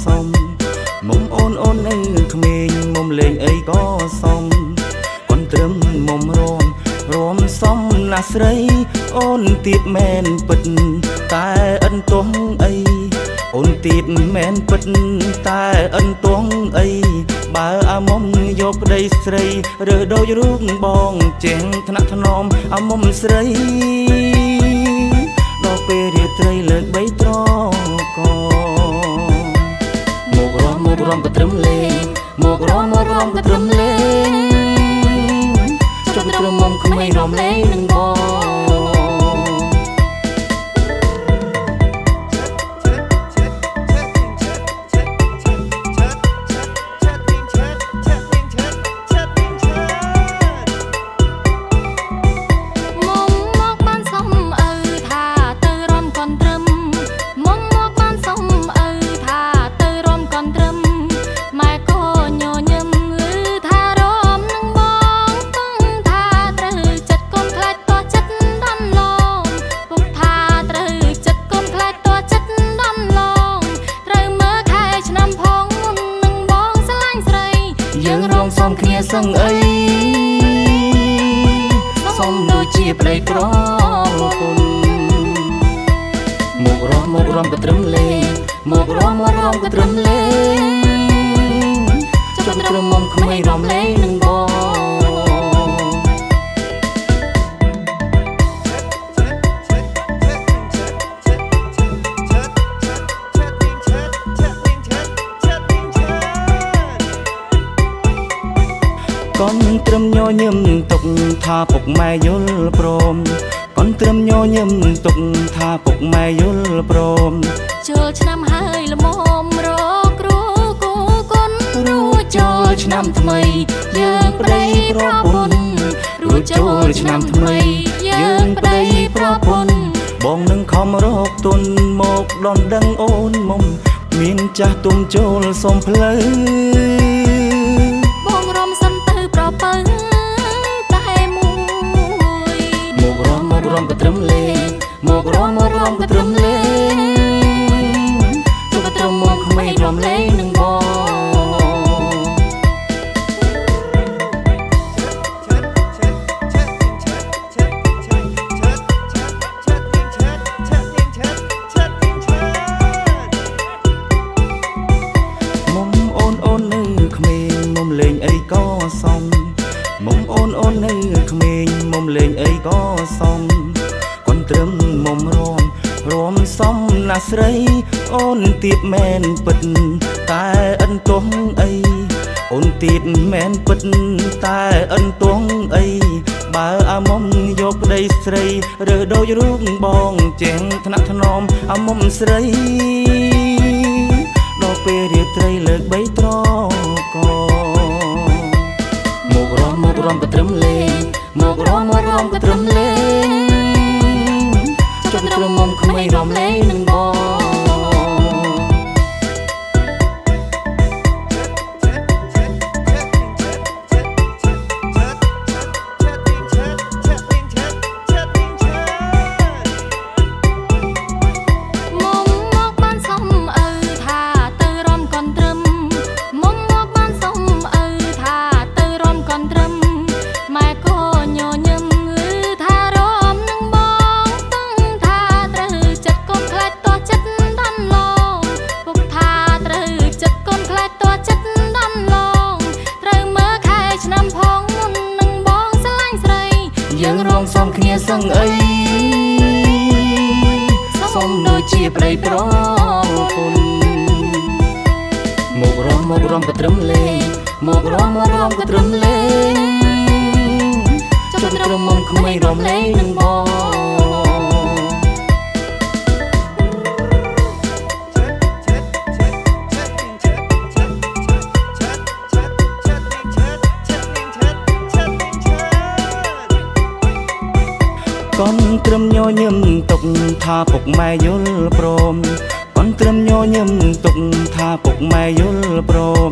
សុំមុំអូនអូននៅក្មេងមុំលេងអីក៏សុំកូនត្រឹមមុំរួមសំណាស្រីអូនទៀតមែនពិតតែអិនទោះអីអូនទៀតមែនពិតតែអិនទោះអីបើអាមុំយកប្តីស្រីរើដូចរូបបងចេះថ្នាក់ថ្នមអាមុំស្រីដល់ពេលរាត្រីលើកបីត្រកមករំក៏ត្រឹមលេងមករំក៏ត្រឹមលេងចុះត្រឹមមុំក្មេងរំលែងនឹងបងសំគ្នាសឹងអីសំដូចជាប្តីប្រពន្ធមករំក៏ត្រឹមលេងមករំក៏ត្រឹមលេងចុះត្រឹមមុំក្មេងរំលែងនឹងបងកូនត្រឹមញញឹមទុកថាពុកម៉ែយល់ព្រមកូនត្រឹមញញឹមទុកថាពុកម៉ែយល់ព្រមចូលឆ្នាំហើយល្មមរកគ្រូគូគុនរួចចូលឆ្នាំថ្មីយើងប្តីប្រពន្ធរួចចូលឆ្នាំថ្មីយើងប្តីប្រពន្ធបងនឹងខំរកទុនមកដនដឹងអូនមុំមានចាស់ទុំចូលសុំផ្លូវបងរំសិនទៅប្រពើតែមួយមករំក៏ត្រឹមលេងមករំក៏ត្រឹមលេងចុះត្រឹមមុំក្មេងរំលែងនឹងបងលេងអីក៏សុំមុំអូននៅក្មេងមុំលេងអីក៏សុំកូនត្រឹមមុំរួមសំណាស្រីអូនទៀតមែនពិតតែអិនទោះអីអូនទៀតមែនពិតតែអិនទោះអីបើអាមុំយកប្តីស្រីរើដូចរូបបងចេះថ្នាក់ថ្នមអាមុំស្រីដល់ពេលរាត្រីលើកបីត្រកមករំក៏ត្រឹមលេងមករំក៏ត្រឹមលេងចុះត្រឹមមុំក្មេងរំលែងនឹងបងយើងរងសំគ្នាសឹងអីសំដូចជាប្តីប្រពន្ធមករំក៏ត្រឹមលេងមករំក៏ត្រឹមលេងចុះត្រឹមមុំក្មេងរំលែងនឹងបងកូនត្រឹមញញឹមទុកថាពុកម៉ែយល់ព្រមកូនត្រឹមញញឹមទុកថាពុកម៉ែយល់ព្រម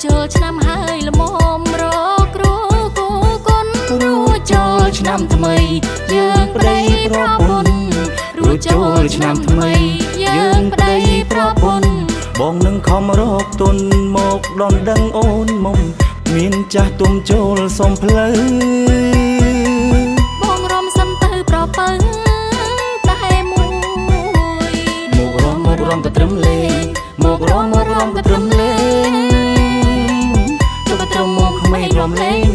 ចូលឆ្នាំហើយល្មមរកគ្រូគូគុនរួចចូលឆ្នាំថ្មីយើងប្តីប្រពន្ធរួចចូលឆ្នាំថ្មីយើងប្តីប្រពន្ធ បងនឹងខំរកទុនមកដនដឹងអូនមុំមានចាស់ទុំចូលសុំផ្លូវបងរំសំទៅប្រពៅតែមួយមករំក៏ត្រឹមលេងមករំក៏ត្រឹមលេងចុះក៏ត្រឹមមកក្មេងរំលេង